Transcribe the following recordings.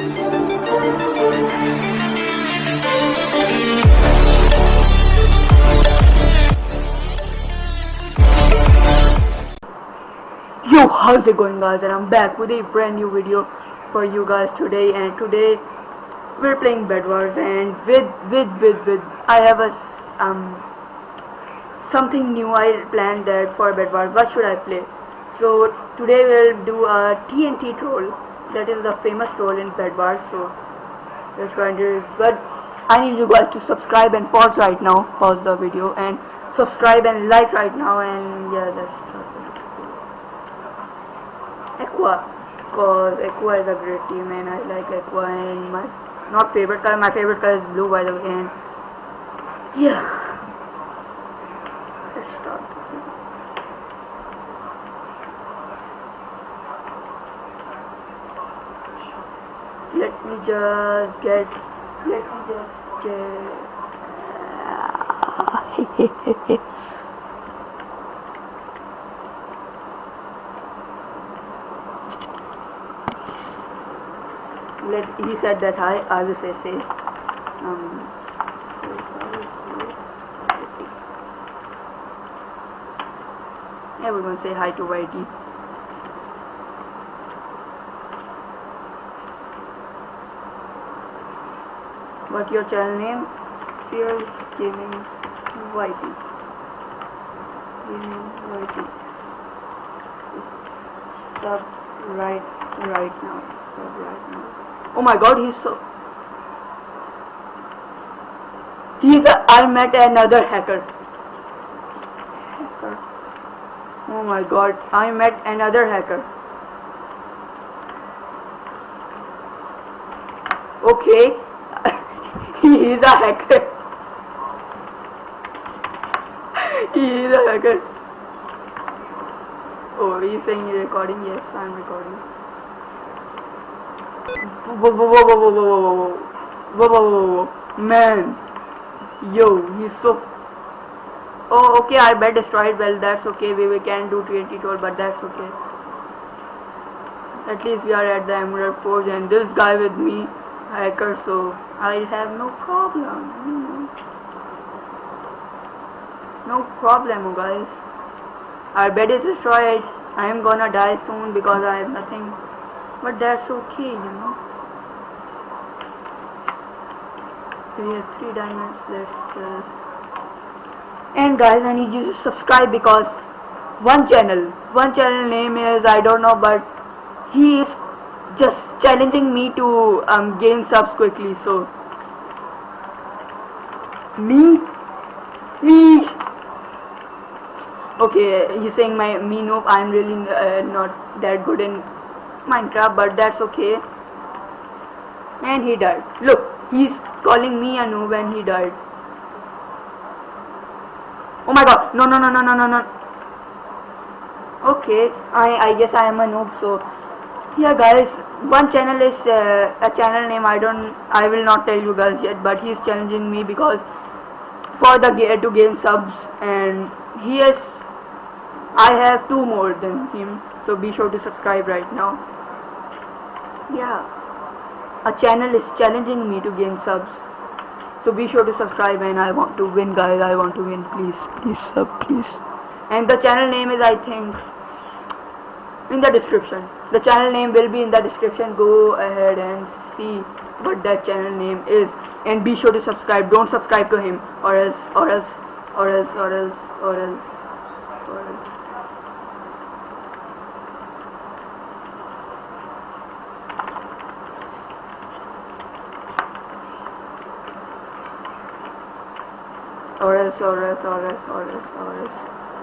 Yo, how's it going, guys? And I'm back with a brand new video for you guys today. And today we're playing Bed Wars, and with I have a something new I planned that for Bed Wars. What should I play? So today we'll do a TNT troll. That is the famous troll in Bed Wars. So let's try and do this. But I need you guys to subscribe and pause right now. Pause the video and subscribe and like right now. And yeah, let's start. Aqua, cause Aqua is a great team and I like Aqua, and my favorite color is blue, by the way. And yeah, let's start. Let me just get he said that I will say everyone say hi to YT. What your channel name? Fierce Gaming YT. Sub right now. Oh my god, I met another hacker. Oh my god, I met another hacker. Okay, he is a hacker. He is a hacker. Oh, he's saying he's recording. Yes, I'm recording. Whoa, man, yo, he's so oh, okay, I bet destroyed. Well, that's okay, we can do TNT troll, but that's okay. At least we are at the Emerald Forge, and this guy with me, hacker, so I have no problem, no problem, guys. Our bed is destroyed. I am gonna die soon because I have nothing, but that's okay, We have 3 diamonds. Let's just. And guys, I need you to subscribe because one channel name is I don't know, but he is just challenging me to gain subs quickly. So me. Okay, he's saying me noob. I'm really not that good in Minecraft, but that's okay. And he died. Look, he's calling me a noob and he died. Oh my god, no. Okay, I guess I am a noob, so yeah guys, one channel is a channel name I will not tell you guys yet, but he's challenging me because for the to gain subs, and I have 2 more than him, so be sure to subscribe right now. Yeah, a channel is challenging me to gain subs, so be sure to subscribe, and I want to win, guys. I want to win. Please sub, please. And the channel name is, I think, in the description. The channel name will be in the description. Go ahead and see what that channel name is, and be sure to subscribe. Don't subscribe to him, or else.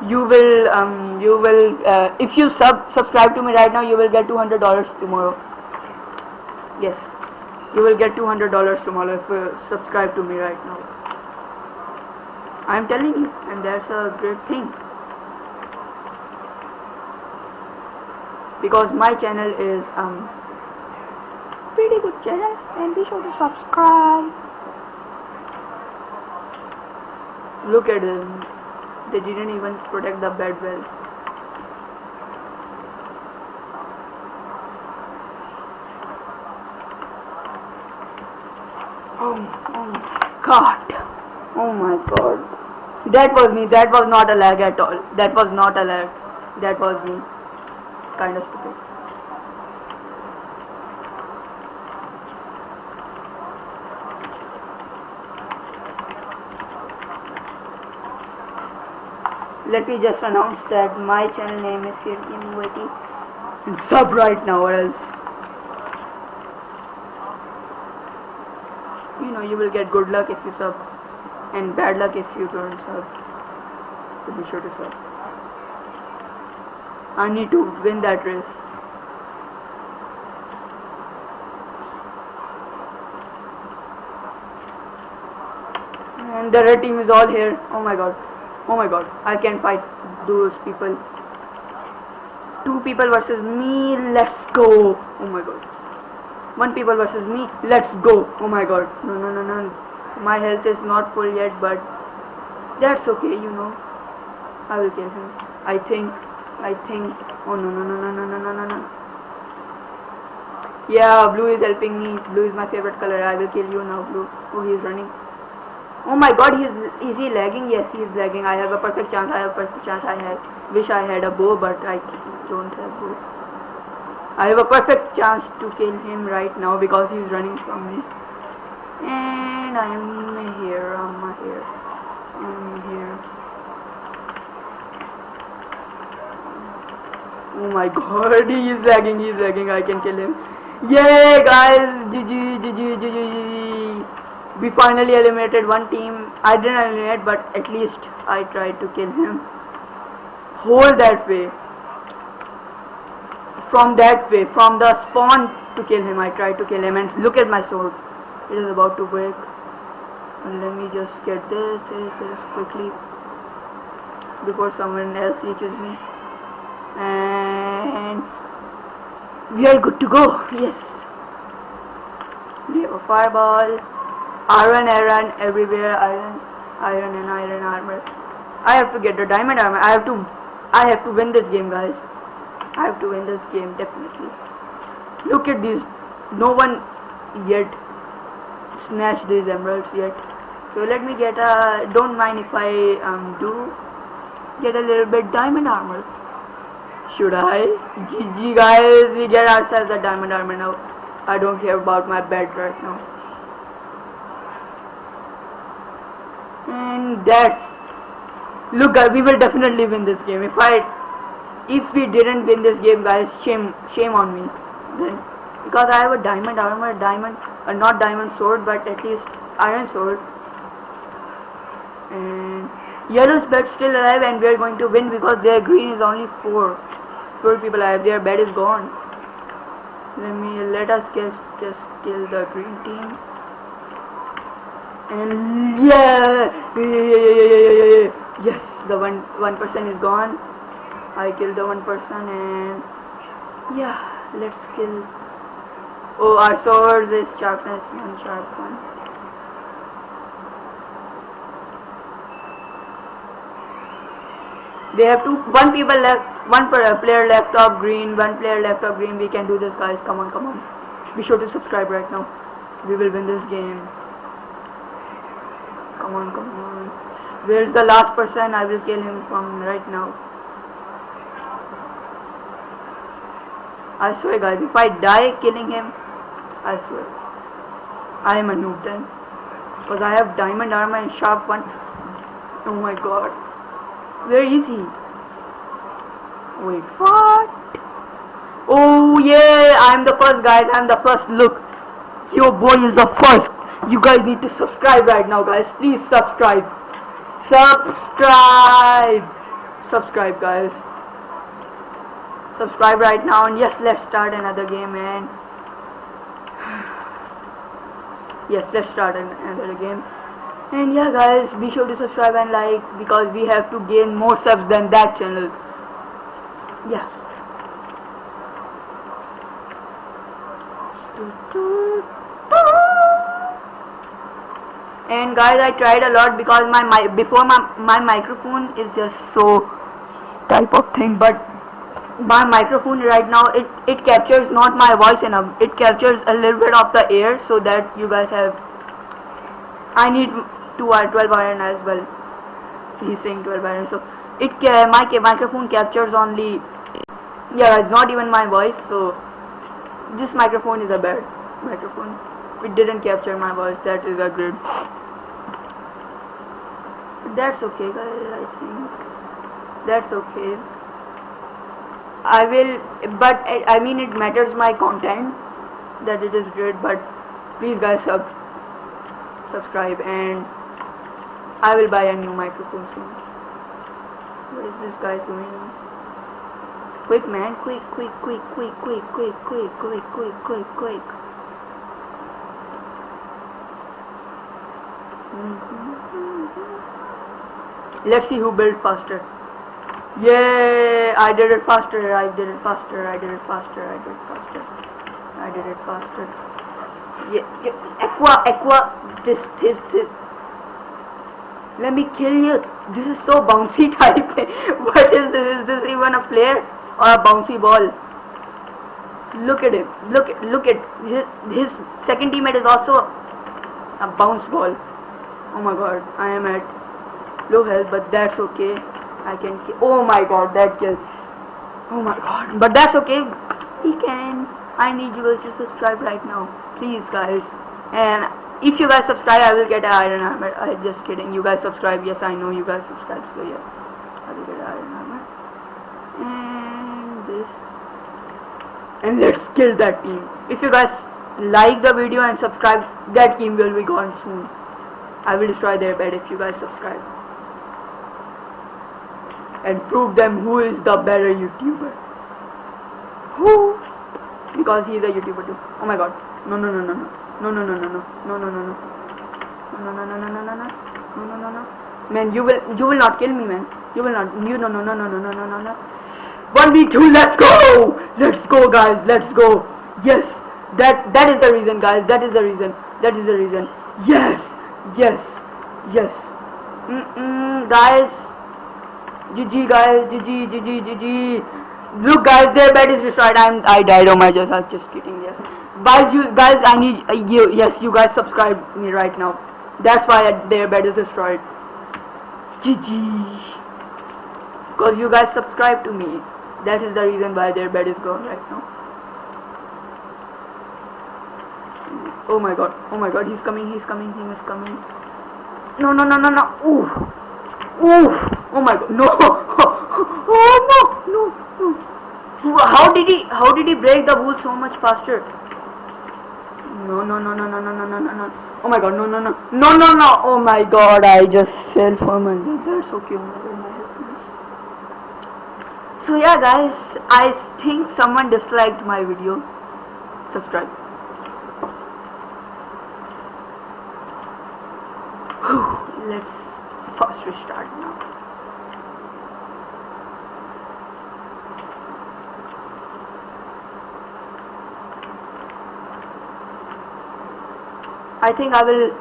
You will if you subscribe to me right now, you will get $200 tomorrow. Yes, you will get $200 tomorrow if you subscribe to me right now. I'm telling you, and that's a great thing, because my channel is pretty good channel, and be sure to subscribe. Look at them. They didn't even protect the bed well. Oh my god. Oh my god. That was me. That was not a lag at all. That was not a lag. That was me. Kinda stupid. Let me just announce that my channel name is Fear Gaming Witty. And sub right now, or else you know you will get good luck if you sub, and bad luck if you don't sub. So be sure to sub. I need to win that race. And the red team is all here. Oh my god. Oh my god. I can't fight those people. 2 people versus me. Let's go. Oh my god. 1 people versus me. Let's go. Oh my god. No. My health is not full yet, but that's okay, you know. I will kill him. I think. Oh no. Yeah, blue is helping me. Blue is my favorite color. I will kill you now, blue. Oh, he is running. Oh my god, is he lagging? Yes, he is lagging. I have a perfect chance. I wish I had a bow, but I don't have bow. I have a perfect chance to kill him right now because he is running from me. And I am here. I'm here. Oh my god, he is lagging. I can kill him. Yay, guys! GG. We finally eliminated 1 team. I didn't eliminate, but at least I tried to kill him. Hold that way. From the spawn to kill him. I tried to kill him, and look at my sword. It is about to break. And let me just get this quickly before someone else reaches me. And we are good to go. Yes. We have a fireball. Iron everywhere. Iron and iron armor. I have to get the diamond armor. I have to win this game, guys. I have to win this game, definitely. Look at these. No one yet snatched these emeralds yet. So let me get a, don't mind if I do get a little bit diamond armor. Should I? GG, guys, we get ourselves a diamond armor now. I don't care about my bed right now. And that's, look guys, we will definitely win this game. If we didn't win this game, guys, shame on me then, because I have a diamond armor, not diamond sword, but at least iron sword. And yellow's bed still alive, and we are going to win because their green is only 4 people alive. Their bed is gone. Let us just kill the green team. And yeah, yes, the one person is gone. I killed the 1 person, and yeah, let's kill. Oh, our swords is sharpness 1, sharp 1. They have 1 people left, 1 player left of green, 1 player left of green. We can do this, guys. Come on. Be sure to subscribe right now. We will win this game. Come on. Where's the last person? I will kill him from right now. I swear, guys, if I die killing him, I swear, I am a noob then. Because I have diamond armor and sharp 1. Oh my god. Where is he? Wait, what? Oh yeah, I'm the first, guys. I'm the first. Look, your boy is the first. You guys need to subscribe right now, guys. Please subscribe. Subscribe, guys. Subscribe right now. And yes, let's start another game. And yes, let's start another game. And yeah, guys, be sure to subscribe and like, because we have to gain more subs than that channel. Yeah. And guys, I tried a lot because my microphone is just so type of thing, but my microphone right now, it captures not my voice enough. It captures a little bit of the air, so that you guys have I need 12 iron as well. He's saying 12 iron. So my microphone captures only. Yeah, it's not even my voice. So this microphone is a bad microphone. It didn't capture my voice. That is a good. That's okay, guys. I think that's okay. I will, but I mean it matters my content that it is good. But please, guys, subscribe, and I will buy a new microphone soon. What is this guy doing? Quick, man! Quick! Quick! Quick! Quick! Quick! Quick! Quick! Quick! Quick! Quick! Quick! Let's see who built faster. Yeah, I did it faster. I did it faster. I did it faster. I did it faster. I did it faster. Yeah, aqua. This. Let me kill you. This is so bouncy type. What is this? Is this even a player or a bouncy ball? Look at him. Look at his second teammate is also a bounce ball. Oh my god, I am at low health, but that's okay. I can kill. Oh my god, that kill. Oh my god, but that's okay. He can. I need you guys to subscribe right now, please, guys. And if you guys subscribe, I will get an iron armor. I'm just kidding. You guys subscribe. Yes, I know you guys subscribe. So yeah, I will get an iron armor. And this. And let's kill that team. If you guys like the video and subscribe, that team will be gone soon. I will destroy their bed if you guys subscribe. And prove them who is the better YouTuber. Who? Because he is a YouTuber too. Oh my god. No. Man, you will not kill me, man. You will not. No. 1v2, let's go! Let's go, guys, let's go. Yes. That is the reason, guys. That is the reason. Yes. Guys. GG, guys. GG. Look, guys, their bed is destroyed. I died. Oh my god, I'm just kidding. Yes, guys, I need you. Yes, you guys subscribe me right now. That's why their bed is destroyed. GG. Because you guys subscribe to me. That is the reason why their bed is gone right now. Oh my god, he's coming. He is coming. No. Ooh. Oh my god, no. Oh no. How did he break the wool so much faster? No. Oh my god, no. Oh my god, I just fell for my god. That's okay. Oh my god, my headphones. So yeah, guys, I think someone disliked my video. Subscribe. Let's first restart now. I think I will.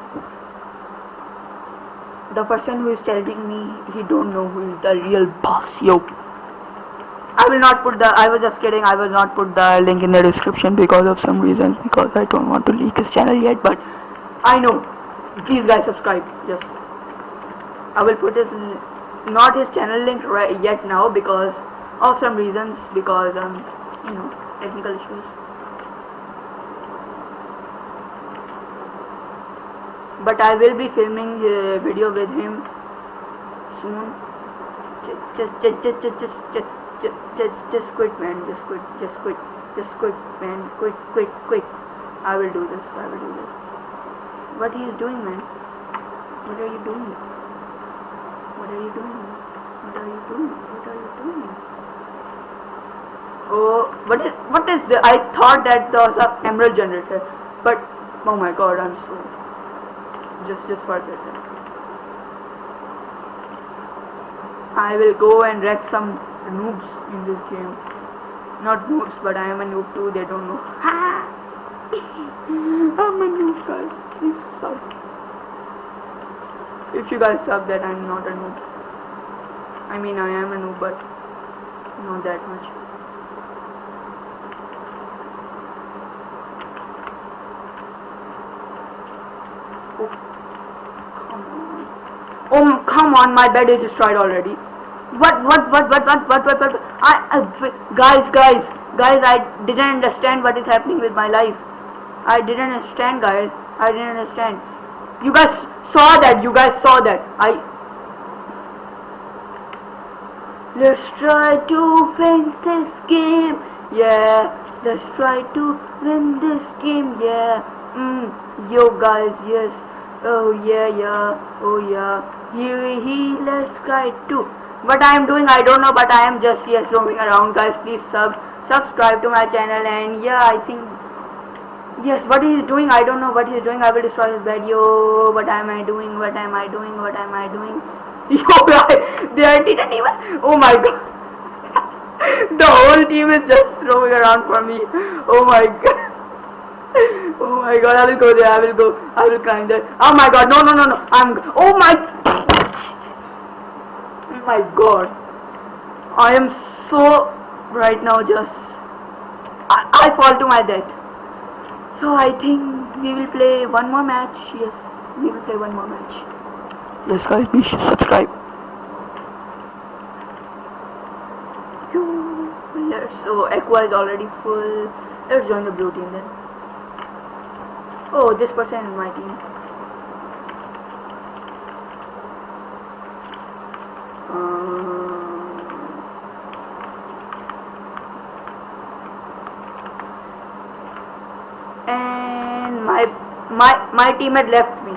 The person who is challenging me, he don't know who is the real boss, yo. I will not put I was just kidding, I will not put the link in the description because of some reason, because I don't want to leak his channel yet, but I know. Please guys, subscribe. Yes. I will put not his channel link yet now because of some reasons, because technical issues. But I will be filming a video with him soon. Just quit, man. Just quit, man. Quit. I will do this. What he is doing, man? What are you doing? Oh, what is the? I thought that there was a emerald generator, but oh my god, I'm so. Just forget it. I will go and wreck some noobs in this game. Not noobs, but I am a noob too. They don't know. I'm a noob, guys. Please sub. If you guys sub that I'm not a noob. I mean, I am a noob, but not that much. Oh. Come on, my bed is destroyed already. What? Guys, I didn't understand what is happening with my life. I didn't understand, guys. I didn't understand. You guys saw that. Let's try to win this game. Yeah. Let's try to win this game. Yeah. Yo, guys. Yes. Oh yeah. Oh yeah. Let's try to. What I am doing, I don't know, but I am just roaming around, guys. Please subscribe to my channel, and yeah, I think yes. What he is doing, I don't know what he is doing. I will destroy his bed. Yo, what am I doing? Yo, they didn't even. Oh my god. The whole team is just roaming around for me. Oh my god. Oh my god, I will go there. I will climb there. Oh my god, no. Oh my god. I am so right now just I fall to my death. So I think we will play one more match. Yes, we will play one more match. Yes guys, please subscribe. So Aqua is already full. Let's join the blue team then. Oh, this person is my team. And my teammate left me.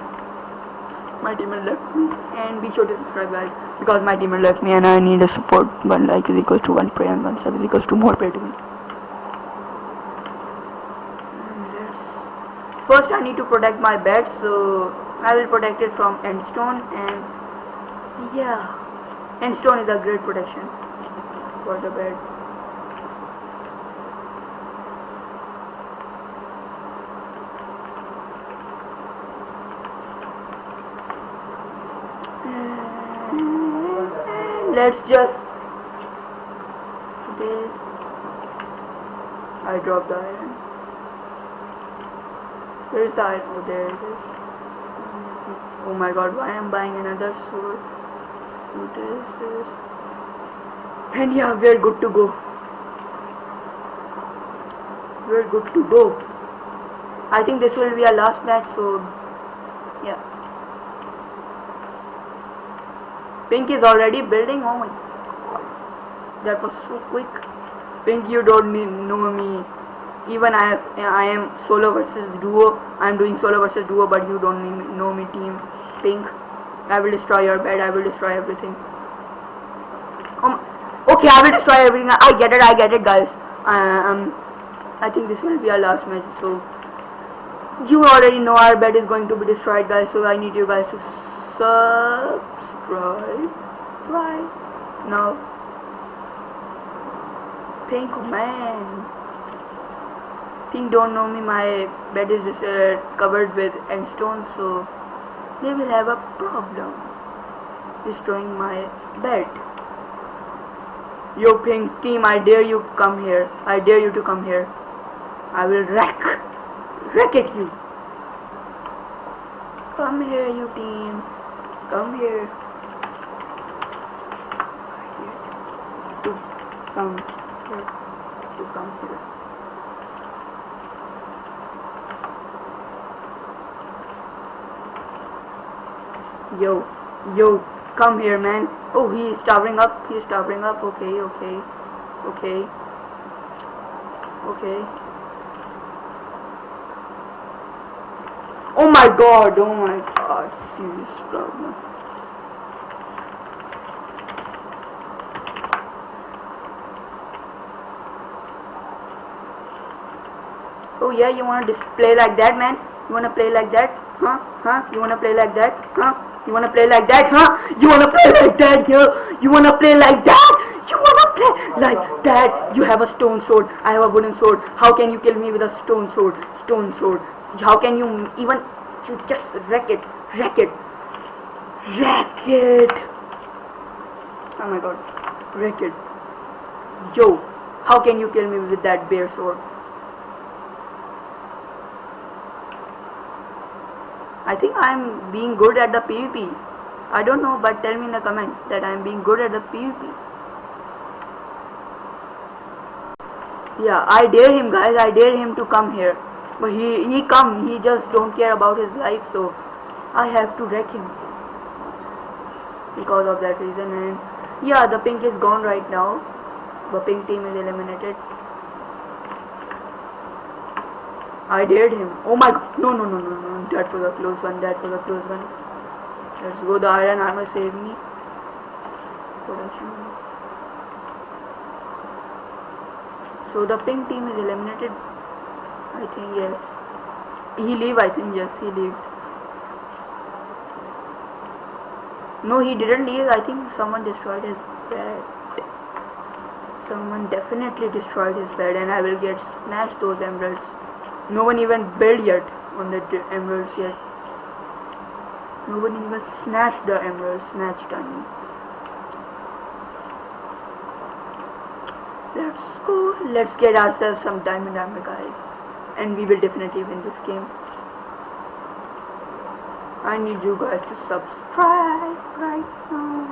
And be sure to subscribe, guys, because my teammate left me and I need a support. 1 like is equals to 1 prayer and 1 sub is equals to more prayer to me. First I need to protect my bed, so I will protect it from endstone, and yeah, endstone is a great protection for the bed. Let's just I dropped the iron. Where is the iron? Oh, there it is. Oh my god, why am I buying another sword? And yeah, we're good to go. I think this will be our last match, so yeah. Pink is already building. Oh my god, that was so quick. Pink, you don't know me. Even I am solo versus duo. I am doing solo versus duo, but you don't know me, team. Pink, I will destroy your bed. I will destroy everything. Okay, I will destroy everything. I get it, guys. I think this will be our last match. So you already know our bed is going to be destroyed, guys. So I need you guys to subscribe right now. Pink, man. Pink don't know me. My bed is covered with endstone, so they will have a problem destroying my bed. Yo, Pink team, I dare you come here. I dare you to come here. I will wreck at you. Come here, you team. Come here. Come here. Yo, come here, man. Oh, he is towering up. Okay. Oh my god, serious problem. Oh yeah, you wanna display like that, man? You wanna play like that? Huh? You wanna play like that? Huh? You wanna play like that? Huh? You wanna play like that? You wanna play like that? You have a stone sword. I have a wooden sword. How can you kill me with a stone sword? How can you even just wreck it? Oh my god, wreck it. Yo, how can you kill me with that bear sword? I think I'm being good at the PvP. I don't know, but tell me in the comment that I am being good at the PvP. Yeah, I dare him, guys. I dare him to come here, but he just don't care about his life, so I have to wreck him because of that reason. And yeah, the pink is gone right now. The pink team is eliminated. I dared him. Oh my god. No, no, no, no, no. That was a close one. That was a close one. Let's go. The iron armor saved me. Production. So the pink team is eliminated. I think yes. He leave. I think yes. He leave. No, he didn't leave. I think someone destroyed his bed. Someone definitely destroyed his bed, and I will get snatched those emeralds. No one even built yet on the emeralds yet. No one even snatched the emeralds. Snatched on me. Let's go. Let's get ourselves some diamond armor, guys, and we will definitely win this game. I need you guys to subscribe right now.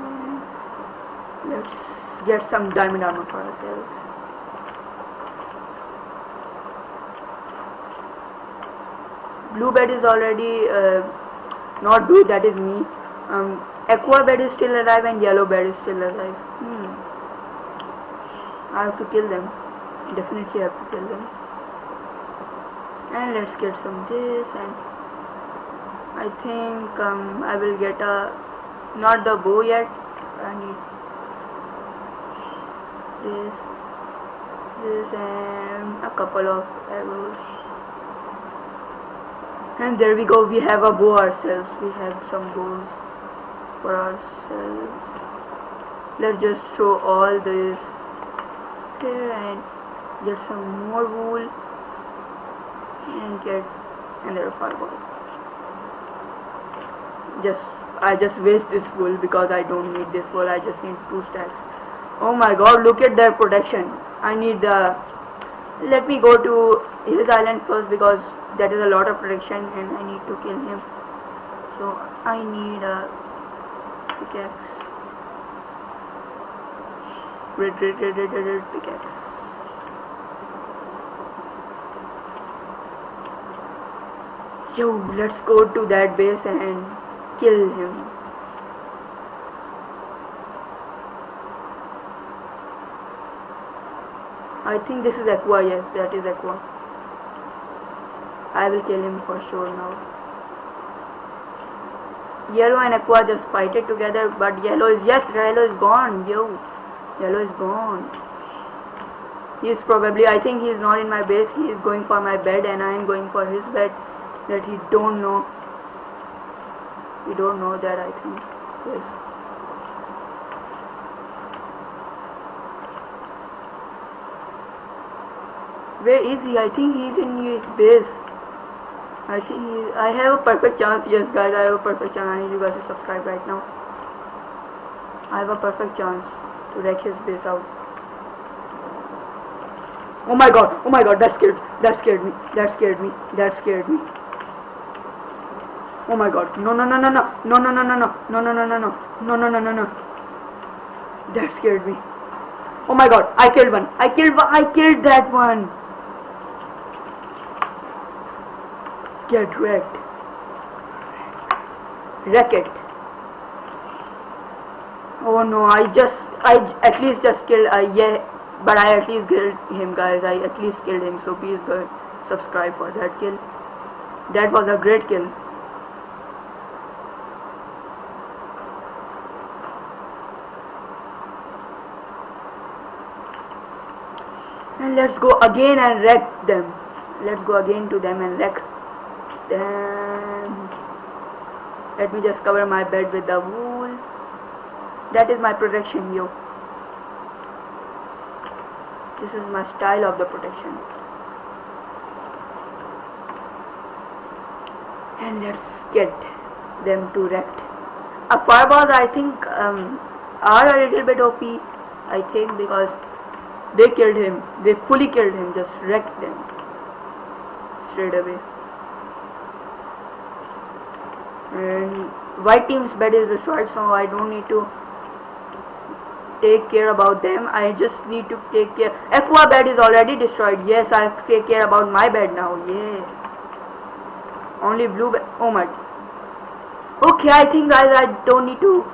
Let's get some diamond armor for ourselves. Blue bed is already not blue, that is me. Aqua bed is still alive and yellow bed is still alive. I have to kill them. Definitely have to kill them. And let's get some this, and I think I will get not the bow yet. I need this and a couple of arrows. And there we go, we have a bow ourselves. We have some bows for ourselves. Let's just throw all this here and get some more wool and get another fireball. I just waste this wool because I don't need this wool. I just need 2 stacks. Oh my god, look at their protection. I need the... Let me go to his island first because that is a lot of protection and I need to kill him. So I need a pickaxe. Red pickaxe. Yo, let's go to that base and kill him. I think this is Aqua. Yes, that is Aqua. I will kill him for sure now. Yellow and Aqua just fight it together, but yellow is... Yes, yellow is gone. Yo, yellow is gone. He is probably... I think he is not in my base. He is going for my bed and I am going for his bed. That he don't know. He don't know that, I think. Yes. Where is he? I think he's in his base. I think I have a perfect chance. Yes, guys, I have a perfect chance. I need you guys to subscribe right now. I have a perfect chance to wreck his base out. Oh my god! Oh my god! That scared me. That scared me. That scared me. Oh my god! No! No! No! No! No! No! No! No! No! No! No! No! No! No! No! No! No! No! No! That scared me. Oh my god! I killed one. I killed that one. Get wrecked. Wreck it. Oh no, I at least just killed, yeah, but I at least killed him, guys. I at least killed him, so please go subscribe for that kill. That was a great kill. And let's go again and wreck them. Let's go again to them and wreck them. Let me just cover my bed with the wool. That is my protection, yo. This is my style of the protection. And let's get them to wrecked. Fireballs, I think, are a little bit OP, I think, because they killed him. They fully killed him, just wrecked them straight away. And white team's bed is destroyed, so I don't need to take care about them. I just need to take care. Aqua bed is already destroyed. Yes, I have to take care about my bed now. Yeah. Only blue bed. Oh my. Okay, I think guys I don't need to.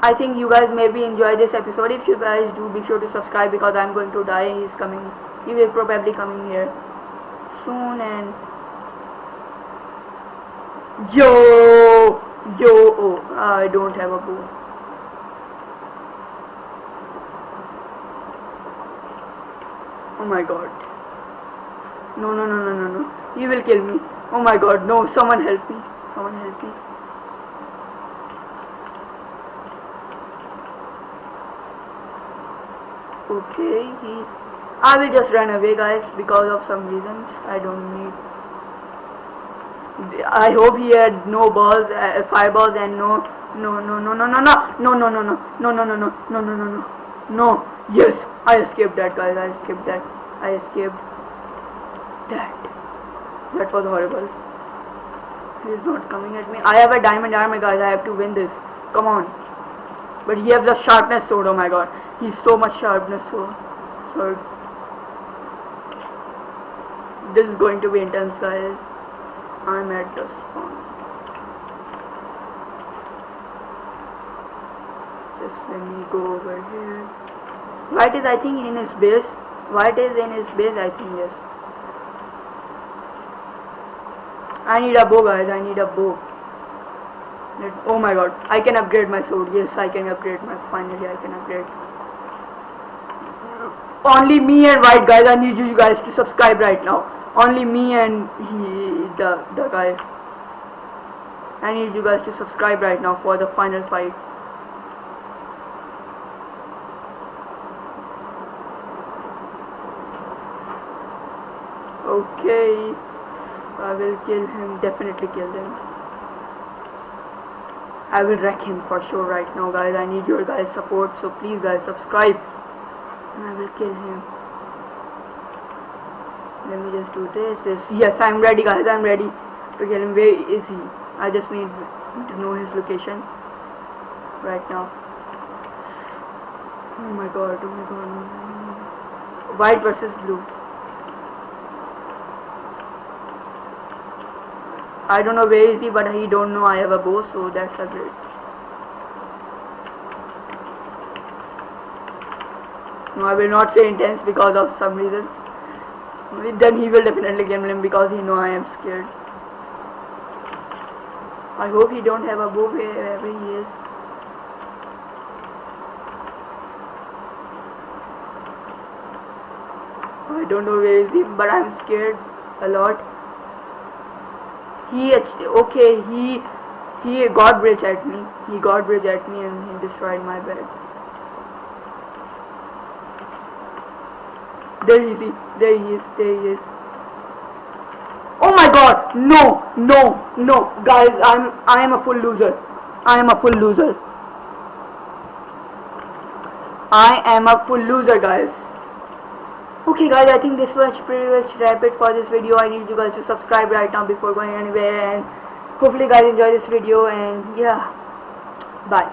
I think you guys maybe enjoy this episode. If you guys do, be sure to subscribe because I'm going to die. He's coming. He will probably coming here soon. And yo. Oh, I don't have a bow. Oh my god. No. He will kill me. Oh my god, no. Someone help me. Someone help me. Okay, I will just run away guys because of some reasons. I don't need. I hope he had no balls, fireballs and no. Yes, I escaped that guys. I escaped that. That was horrible. He is not coming at me. I have a diamond armor guys. I have to win this. Come on. But he has the sharpness sword. Oh my god. He's so much sharpness sword. This is going to be intense guys. I'm at the spawn. Just let me go over here. White is I think in his base. I think yes. I need a bow guys. Oh my god. I can upgrade my sword. Yes, I can upgrade finally I can upgrade. Only me and white guys. I need you guys to subscribe right now. Only me and the guy. I need you guys to subscribe right now for the final fight. Okay, I will kill him. Definitely kill him. I will wreck him for sure right now guys. I need your guys support, so please guys subscribe and I will kill him. Let me just do this. Yes, I'm ready guys. I'm ready to kill him. Where is he? I just need to know his location right now. Oh my god. White versus blue. I don't know where is he, but he don't know I have a bow, so that's a great. No, I will not say intense because of some reasons. Then he will definitely kill him because he know I am scared. I hope he don't have a bow wherever he is. I don't know where is he, but I'm scared a lot. He got bridge at me. He got bridge at me and he destroyed my bed. There he is. Oh my god! No, guys! I am a full loser. I am a full loser, guys. Okay guys, I think this was pretty much wrap it for this video. I need you guys to subscribe right now before going anywhere, and hopefully guys enjoy this video, and yeah, bye.